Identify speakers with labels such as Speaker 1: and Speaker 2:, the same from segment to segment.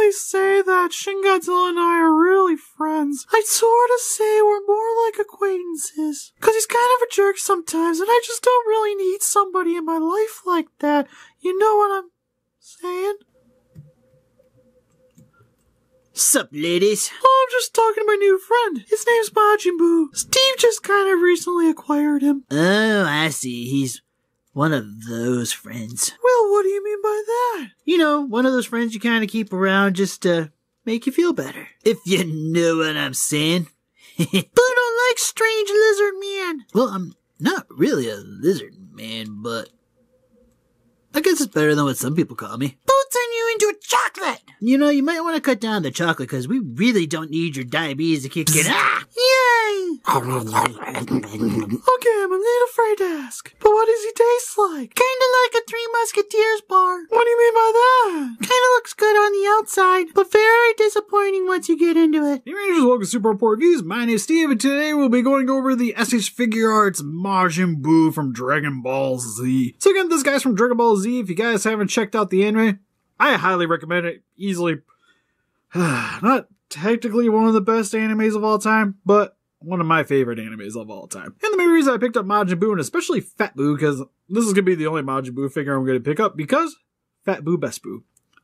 Speaker 1: they say that Shin Godzilla and I are really friends, I'd sort of say we're more like acquaintances. Cause he's kind of a jerk sometimes, and I just don't really need somebody in my life like that. You know what I'm saying?
Speaker 2: Sup, ladies?
Speaker 1: Oh, I'm just talking to my new friend. His name's Majin Buu. Steve just kind of recently acquired him.
Speaker 2: Oh, I see. He's one of those friends.
Speaker 1: Well, what do you mean by that?
Speaker 2: You know, one of those friends you kind of keep around just to make you feel better. If you know what I'm saying.
Speaker 1: But I don't like strange lizard man.
Speaker 2: Well, I'm not really a lizard man, but I guess it's better than what some people call me.
Speaker 1: Boo turn you into a chocolate.
Speaker 2: You know, you might want to cut down the chocolate because we really don't need your diabetes to kick in. Ah!
Speaker 1: Yay! Okay, I'm a little afraid to ask. But what does he taste like? Kinda like a Three Musketeers bar. What do you mean by that? Kinda looks good on the outside, but very disappointing once you get into it.
Speaker 3: Hey Rangers, welcome to Super Report Reviews. My name is Steve, and today we'll be going over the SH Figuarts Majin Buu from Dragon Ball Z. So again, this guy's from Dragon Ball Z. If you guys haven't checked out the anime, I highly recommend it. Easily, not technically one of the best animes of all time, but one of my favorite animes of all time. And the main reason I picked up Majin Buu, and especially Fat Buu, because this is going to be the only Majin Buu figure I'm going to pick up, because Fat Buu, Best Buu.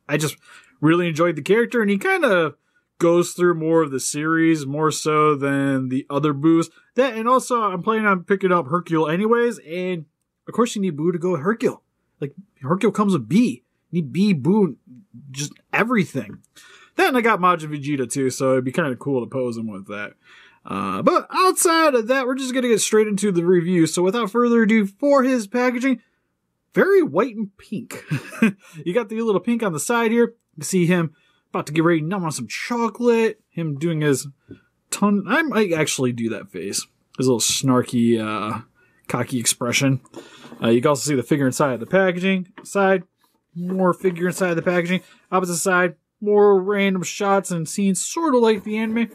Speaker 3: I just really enjoyed the character, and he kind of goes through more of the series, more so than the other Boos. That, and also, I'm planning on picking up Hercule anyways, and of course you need Buu to go with Hercule. Like, Hercule comes with B. You need B, Buu, just everything. Then I got Majin Vegeta too, so it'd be kind of cool to pose him with that. But outside of that, we're just going to get straight into the review. So without further ado, for his packaging, very white and pink. You got the little pink on the side here. You can see him about to get ready to numb on some chocolate. Him doing his tongue. I might actually do that face. His little snarky, cocky expression. You can also see the figure inside of the packaging. Side, more figure inside the packaging. Opposite side, more random shots and scenes, sort of like the anime.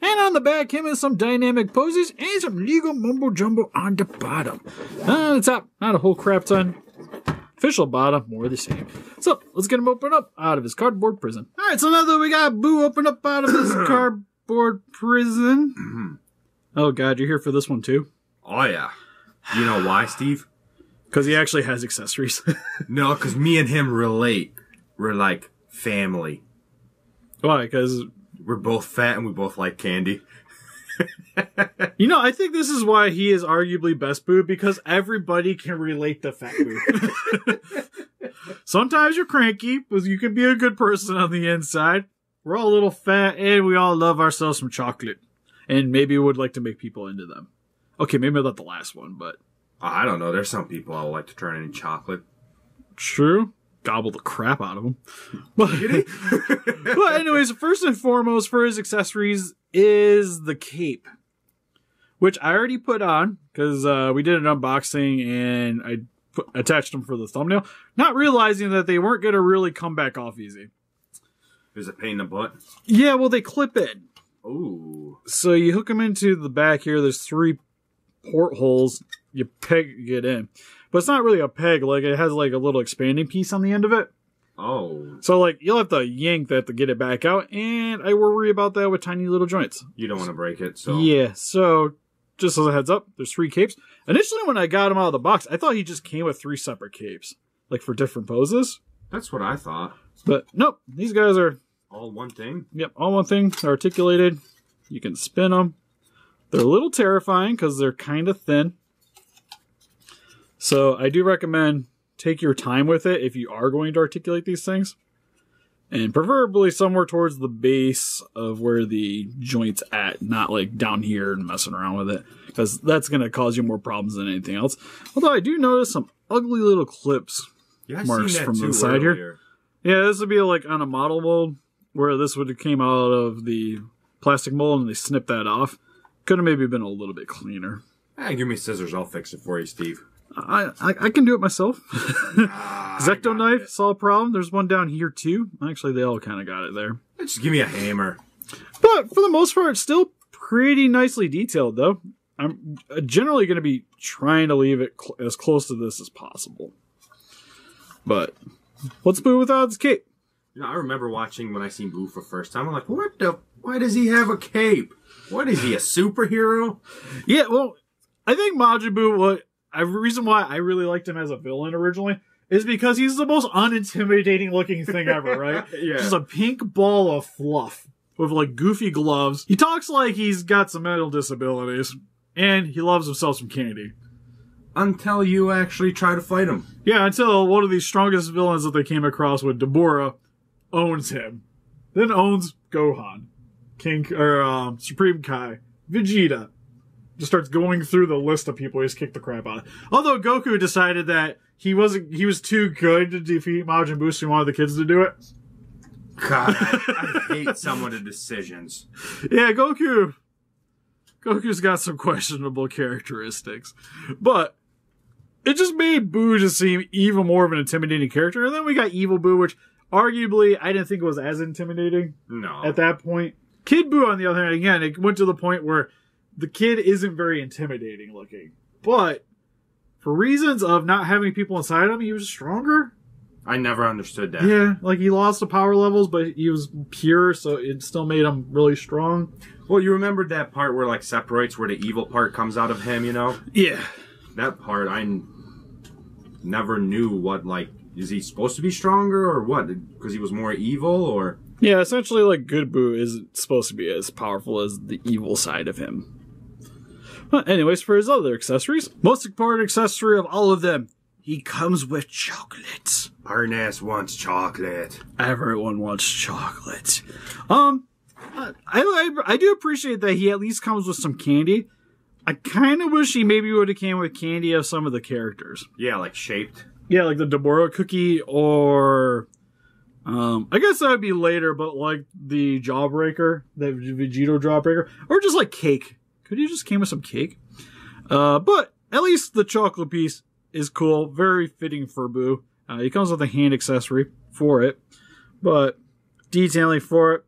Speaker 3: And on the back, him in some dynamic poses and some legal mumbo jumbo on the bottom. On the top, not a whole crap ton. Official bottom, more the same. So let's get him open up out of his cardboard prison. All right, so now that we got Buu open up out of his cardboard prison. Oh God, you're here for this one too?
Speaker 4: Oh yeah. You know why, Steve?
Speaker 3: Because he actually has accessories.
Speaker 4: No, because me and him relate. We're like family.
Speaker 3: Why? Because
Speaker 4: we're both fat and we both like candy.
Speaker 3: You know, I think this is why he is arguably Best Buu, because everybody can relate to Fat Buu. Sometimes you're cranky, but you can be a good person on the inside. We're all a little fat, and we all love ourselves some chocolate. And maybe would like to make people into them. Okay, maybe not the last one, but...
Speaker 4: I don't know. There's some people I would like to turn into chocolate.
Speaker 3: True. Gobble the crap out of them. But anyways, first and foremost for his accessories is the cape, which I already put on because we did an unboxing and I attached them for the thumbnail, not realizing that they weren't going to really come back off easy.
Speaker 4: Is it pain in the butt?
Speaker 3: Yeah, well, they clip in.
Speaker 4: Ooh.
Speaker 3: So you hook them into the back here. There's 3 portholes. You peg it in. But it's not really a peg, like it has like a little expanding piece on the end of it.
Speaker 4: Oh.
Speaker 3: So like you'll have to yank that to get it back out, and I worry about that with tiny little joints.
Speaker 4: You don't want to break it, so.
Speaker 3: Yeah, so just as a heads up, there's 3 capes. Initially when I got him out of the box, I thought he just came with 3 separate capes. Like for different poses.
Speaker 4: That's what I thought.
Speaker 3: But nope, these guys are...
Speaker 4: all one thing?
Speaker 3: Yep, all one thing. They're articulated. You can spin them. They're a little terrifying because they're kind of thin. So I do recommend take your time with it if you are going to articulate these things. And preferably somewhere towards the base of where the joint's at, not like down here and messing around with it. Because that's going to cause you more problems than anything else. Although I do notice some ugly little clips marks from the side here. Yeah, this would be like on a model mold, where this would have came out of the plastic mold and they snipped that off. Could have maybe been a little bit cleaner.
Speaker 4: Give me scissors, I'll fix it for you, Steve.
Speaker 3: I can do it myself. Zecto knife, solve problem. There's one down here too. Actually, they all kind of got it there.
Speaker 4: Just give me a hammer.
Speaker 3: But for the most part, it's still pretty nicely detailed, though. I'm generally going to be trying to leave it as close to this as possible. But what's Buu without his cape?
Speaker 4: You know, I remember watching when I seen Boo for the first time. I'm like, why does he have a cape? What is he, a superhero?
Speaker 3: Yeah, well, I think Majin Buu, the reason why I really liked him as a villain originally is because he's the most unintimidating looking thing ever, right?
Speaker 4: Yeah.
Speaker 3: Just a pink ball of fluff with like goofy gloves. He talks like he's got some mental disabilities, and he loves himself some candy.
Speaker 4: Until you actually try to fight him.
Speaker 3: Yeah, until one of the strongest villains that they came across with Deborah owns him. Then owns Gohan, Supreme Kai, Vegeta. Just starts going through the list of people he's kicked the crap out of. Although Goku decided that he was too good to defeat Majin Buu, so he wanted the kids to do it.
Speaker 4: God, I hate some of the decisions.
Speaker 3: Yeah, Goku's got some questionable characteristics. But it just made Buu just seem even more of an intimidating character. And then we got Evil Buu, which arguably I didn't think was as intimidating at that point. Kid Buu, on the other hand, again, it went to the point where the kid isn't very intimidating looking. But for reasons of not having people inside him, he was stronger.
Speaker 4: I never understood that.
Speaker 3: Yeah, like he lost the power levels, but he was pure, so it still made him really strong.
Speaker 4: Well, you remembered that part where like separates where the evil part comes out of him, you know?
Speaker 3: Yeah.
Speaker 4: That part, I never knew what, like, is he supposed to be stronger or what? Because he was more evil or...
Speaker 3: Yeah, essentially, like, good Buu isn't supposed to be as powerful as the evil side of him. But anyways, for his other accessories, most important accessory of all of them, he comes with chocolate.
Speaker 4: Parnas wants chocolate.
Speaker 3: Everyone wants chocolate. I do appreciate that he at least comes with some candy. I kind of wish he maybe would have came with candy of some of the characters.
Speaker 4: Yeah, like shaped.
Speaker 3: Yeah, like the Deborah cookie or... I guess that would be later, but like the Jawbreaker, the Vegito Jawbreaker, or just like cake. Could he just came with some cake? But at least the chocolate piece is cool. Very fitting for Buu. He comes with a hand accessory for it, but detailing for it,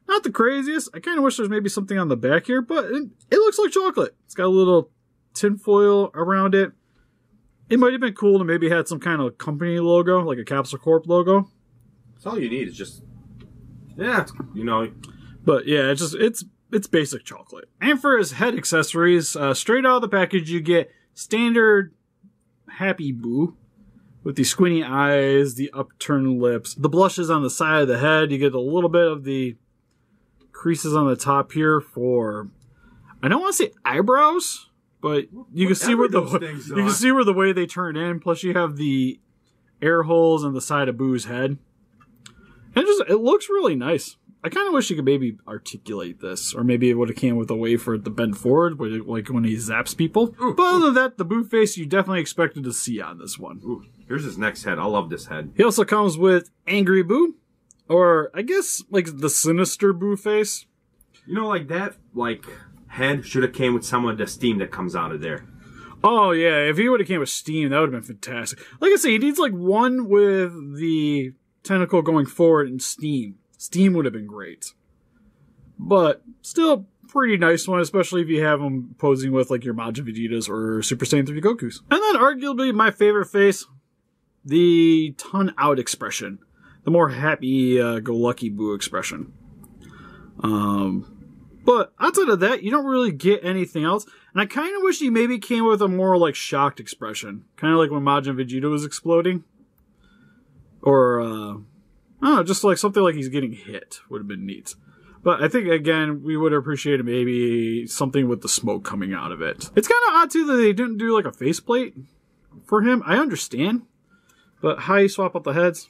Speaker 3: not the craziest. I kind of wish there's maybe something on the back here, but it looks like chocolate. It's got a little tinfoil around it. It might have been cool to maybe had some kind of company logo, like a Capsule Corp logo.
Speaker 4: That's all you need is just, yeah, you know.
Speaker 3: But yeah, it's basic chocolate. And for his head accessories, straight out of the package, you get standard Happy Buu with the squinty eyes, the upturned lips, the blushes on the side of the head. You get a little bit of the creases on the top here for, I don't want to say eyebrows, but you can see where the way they turn in. Plus, you have the air holes on the side of Boo's head. And it looks really nice. I kind of wish you could maybe articulate this, or maybe it would have came with a way for it to bend forward, like when he zaps people. Ooh, but other than that, the Buu face you definitely expected to see on this one.
Speaker 4: Ooh, here's his next head. I love this head.
Speaker 3: He also comes with Angry Buu, or I guess like the sinister Buu face.
Speaker 4: You know, like that, like head should have came with some of the steam that comes out of there.
Speaker 3: Oh yeah, if he would have came with steam, that would have been fantastic. Like I say, he needs like one with the tentacle going forward and steam. Steam would have been great. But still pretty nice one, especially if you have him posing with like your Majin Vegetas or Super Saiyan 3 Gokus. And then arguably my favorite face, the ton out expression. The more happy-go-lucky Buu expression. But outside of that, you don't really get anything else. And I kind of wish he maybe came with a more like shocked expression. Kind of like when Majin Vegeta was exploding. Or, I don't know, just like something like he's getting hit would have been neat. But I think, again, we would have appreciated maybe something with the smoke coming out of it. It's kind of odd, too, that they didn't do like a faceplate for him. I understand. But how you swap out the heads?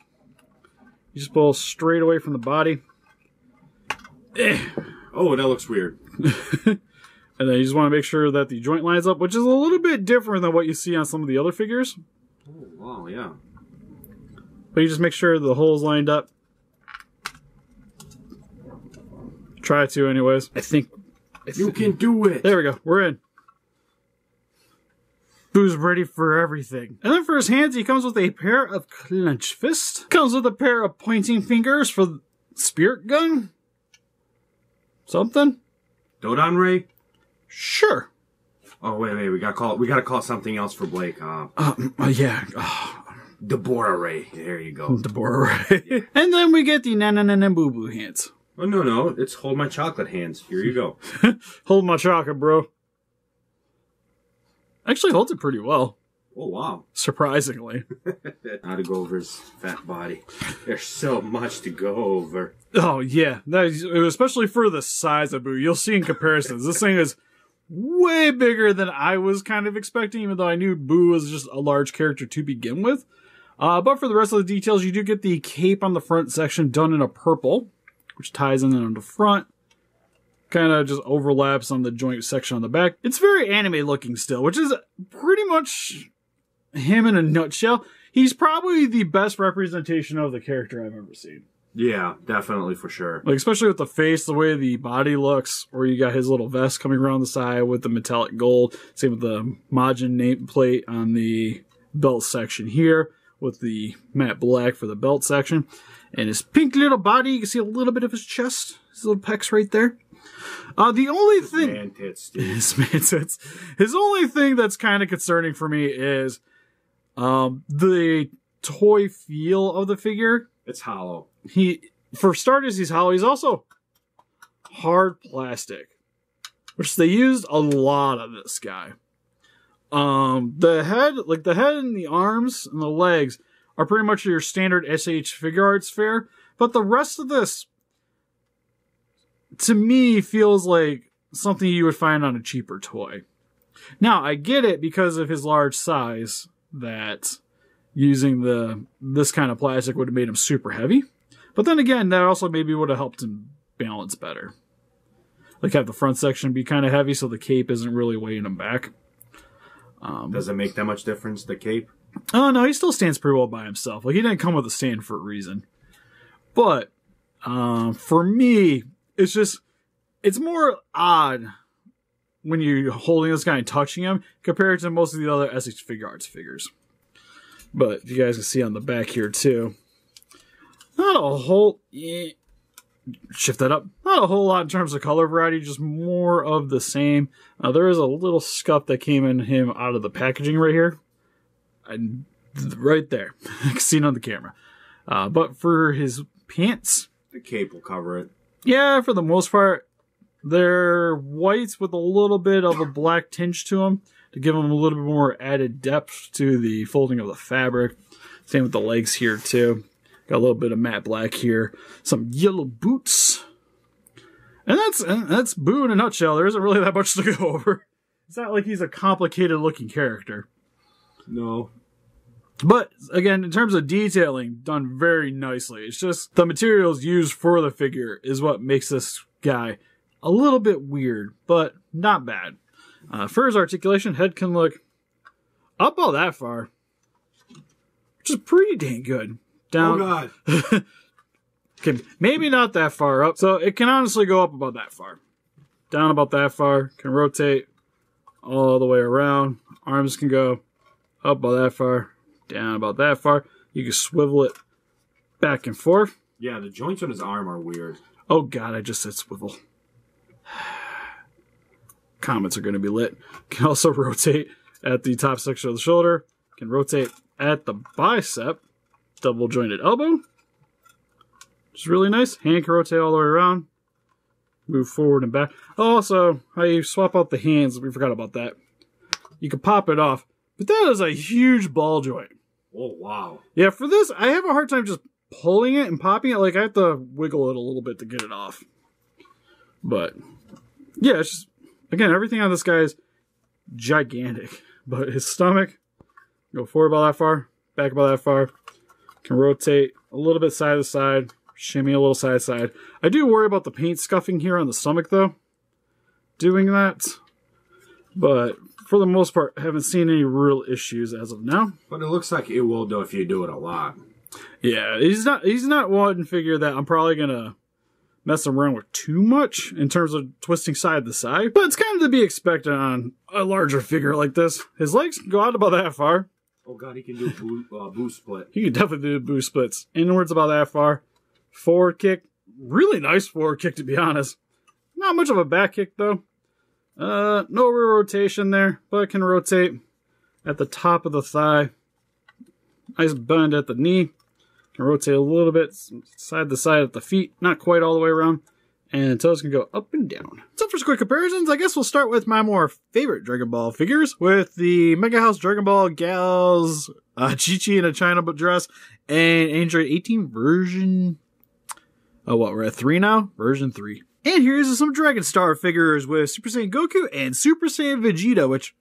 Speaker 3: You just pull straight away from the body.
Speaker 4: Oh, that looks weird.
Speaker 3: And then you just want to make sure that the joint lines up, which is a little bit different than what you see on some of the other figures.
Speaker 4: Oh, wow, yeah.
Speaker 3: But you just make sure the hole's lined up. Try to, anyways. I think
Speaker 4: you can do it.
Speaker 3: There we go. We're in. Boo's ready for everything. And then for his hands, he comes with a pair of clenched fists. Comes with a pair of pointing fingers for the spirit gun. Something.
Speaker 4: Dodon Ray?
Speaker 3: Sure.
Speaker 4: Oh, wait. We gotta call something else for Blake.
Speaker 3: Yeah.
Speaker 4: Deborah. There you go.
Speaker 3: Deborah. And then we get the na-na-na-na boo-boo hands.
Speaker 4: Oh, no. It's hold my chocolate hands. Here you go.
Speaker 3: Hold my chocolate, bro. Actually holds it pretty well.
Speaker 4: Oh, wow.
Speaker 3: Surprisingly.
Speaker 4: How to go over his fat body. There's so much to go over.
Speaker 3: Oh, yeah. Especially for the size of Boo. You'll see in comparisons. This thing is way bigger than I was kind of expecting, even though I knew Boo was just a large character to begin with. But for the rest of the details, you do get the cape on the front section done in a purple, which ties in on the front. Kind of just overlaps on the joint section on the back. It's very anime looking still, which is pretty much him in a nutshell. He's probably the best representation of the character I've ever seen.
Speaker 4: Yeah, definitely, for sure.
Speaker 3: Like, especially with the face, the way the body looks, where you got his little vest coming around the side with the metallic gold. Same with the Majin nameplate on the belt section here, with the matte black for the belt section. And his pink little body, you can see a little bit of his chest, his little pecs right there. The only thing...
Speaker 4: Man tits, dude.
Speaker 3: His only thing that's kind of concerning for me is the toy feel of the figure.
Speaker 4: It's hollow.
Speaker 3: For starters, he's hollow. He's also hard plastic, which they used a lot on this guy. The head and the arms and the legs are pretty much your standard SH Figuarts fare, but the rest of this, to me, feels like something you would find on a cheaper toy. Now, I get it because of his large size, that using this kind of plastic would have made him super heavy. But then again, that also maybe would have helped him balance better. Like, have the front section be kind of heavy so the cape isn't really weighing him back.
Speaker 4: Does it make that much difference, the cape?
Speaker 3: Oh, no, he still stands pretty well by himself. Like, he didn't come with a stand for a reason. But, for me, it's more odd when you're holding this guy and touching him compared to most of the other SH Figuarts figures. But you guys can see on the back here too. Not a whole... shift that up. Not a whole lot in terms of color variety, just more of the same. There is a little scuff that came in him out of the packaging right here. Right there. I can see it on the camera. But for his pants...
Speaker 4: The cape will cover it.
Speaker 3: Yeah, for the most part, they're whites with a little bit of a black tinge to them to give them a little bit more added depth to the folding of the fabric. Same with the legs here too. Got a little bit of matte black here. Some yellow boots. And that's Boo in a nutshell. There isn't really that much to go over. It's not like he's a complicated looking character.
Speaker 4: No.
Speaker 3: But, again, in terms of detailing, done very nicely. It's just the materials used for the figure is what makes this guy a little bit weird, but not bad. For his articulation, head can look up about that far, which is pretty dang good. Down,
Speaker 4: Oh, God.
Speaker 3: Okay, maybe not that far up, so it can honestly go up about that far. Down about that far, can rotate all the way around. Arms can go up about that far. Down about that far. You can swivel it back and forth.
Speaker 4: Yeah, the joints on his arm are weird.
Speaker 3: Oh god, I just said swivel. Comments are going to be lit. Can also rotate at the top section of the shoulder. Can rotate at the bicep. Double jointed elbow. Which is really nice. Hand can rotate all the way around. Move forward and back. Also, how you swap out the hands. We forgot about that. You can pop it off. But that is a huge ball joint.
Speaker 4: Oh, wow.
Speaker 3: Yeah, for this, I have a hard time just pulling it and popping it. Like, I have to wiggle it a little bit to get it off. But, yeah, it's just, again, everything on this guy is gigantic. But his stomach, go forward about that far, back about that far. Can rotate a little bit side to side, shimmy a little side to side. I do worry about the paint scuffing here on the stomach, though, doing that. But for the most part, I haven't seen any real issues as of now.
Speaker 4: But it looks like it will do if you do it a lot.
Speaker 3: Yeah, he's not one figure that I'm probably gonna mess around with too much in terms of twisting side to side. But it's kind of to be expected on a larger figure like this. His legs can go out about that far.
Speaker 4: Oh god, he can do boo split.
Speaker 3: He can definitely do boo splits. Inwards about that far. Forward kick. Really nice forward kick, to be honest. Not much of a back kick, though. No real rotation there, but it can rotate at the top of the thigh. Nice bend at the knee. Can rotate a little bit side to side at the feet, not quite all the way around. And the toes can go up and down. So for some quick comparisons, I guess we'll start with my more favorite Dragon Ball figures, with the Mega House Dragon Ball Gals, Chi-Chi in a China dress, and Android 18 version... Oh, what, we're at 3 now? Version 3. And here's some Dragon Star figures with Super Saiyan Goku and Super Saiyan Vegeta, which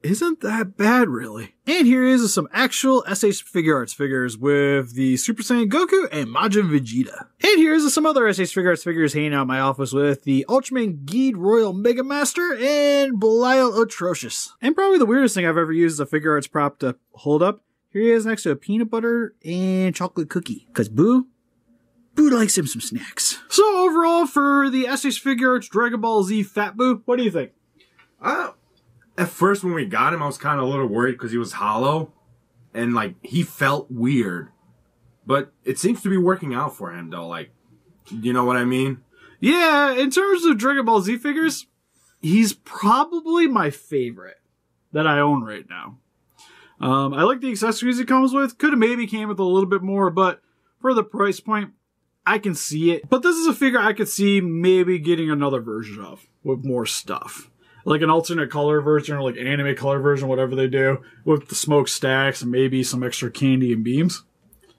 Speaker 3: isn't that bad, really. And here is some actual SH Figuarts figures with the Super Saiyan Goku and Majin Vegeta. And here's some other SH Figuarts figures hanging out in my office with the Ultraman Geed Royal Mega Master and Belial Atrocious. And probably the weirdest thing I've ever used as a Figuarts prop to hold up, here he is next to a peanut butter and chocolate cookie. Cause Boo likes him some snacks. So overall, for the SH Figuarts Dragon Ball Z Fat Boo, what do you think?
Speaker 4: At first, when we got him, I was kind of a little worried because he was hollow. And, like, he felt weird. But it seems to be working out for him, though. Like, you know what I mean?
Speaker 3: Yeah, in terms of Dragon Ball Z figures, he's probably my favorite that I own right now. I like the accessories he comes with. Could have maybe came with a little bit more, but for the price point, I can see it. But this is a figure I could see maybe getting another version of with more stuff. Like an alternate color version or like anime color version, whatever they do, with the smokestacks and maybe some extra candy and beams.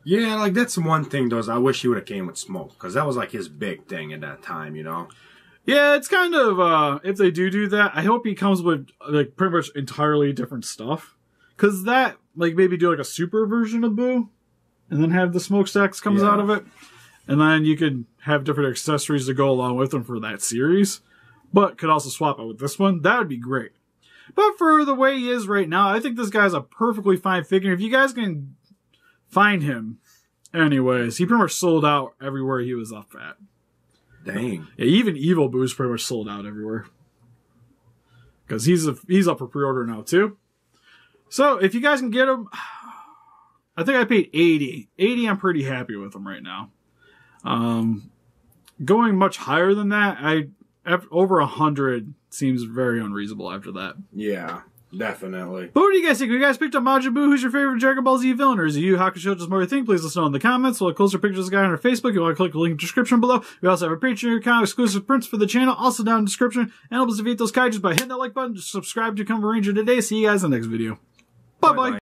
Speaker 4: Yeah, like that's one thing though, is I wish he would have came with smoke, because that was like his big thing at that time, you know?
Speaker 3: Yeah, it's kind of, if they do that, I hope he comes with like pretty much entirely different stuff. Because that, like maybe do like a super version of Boo, and then have the smokestacks comes out of it. And then you could have different accessories to go along with them for that series. But could also swap it with this one. That would be great. But for the way he is right now, I think this guy's a perfectly fine figure. If you guys can find him, anyways, he pretty much sold out everywhere he was up at.
Speaker 4: Dang.
Speaker 3: Yeah, even Evil Boo's pretty much sold out everywhere. Because he's up for pre-order now too. So if you guys can get him, I think I paid $80. $80, I'm pretty happy with him right now. Going much higher than that, over 100 seems very unreasonable after that.
Speaker 4: Yeah, definitely.
Speaker 3: But what do you guys think? You guys picked up Majin Buu? Who's your favorite Dragon Ball Z villain? Or is it you, Hakusho, just more you think? Please let us know in the comments. We'll have closer pictures of this guy on our Facebook. You want to click the link in the description below. We also have a Patreon account, exclusive prints for the channel, also down in the description. And help us defeat those kaijus by hitting that like button. Just subscribe to become a Ranger today. See you guys in the next video. Bye-bye.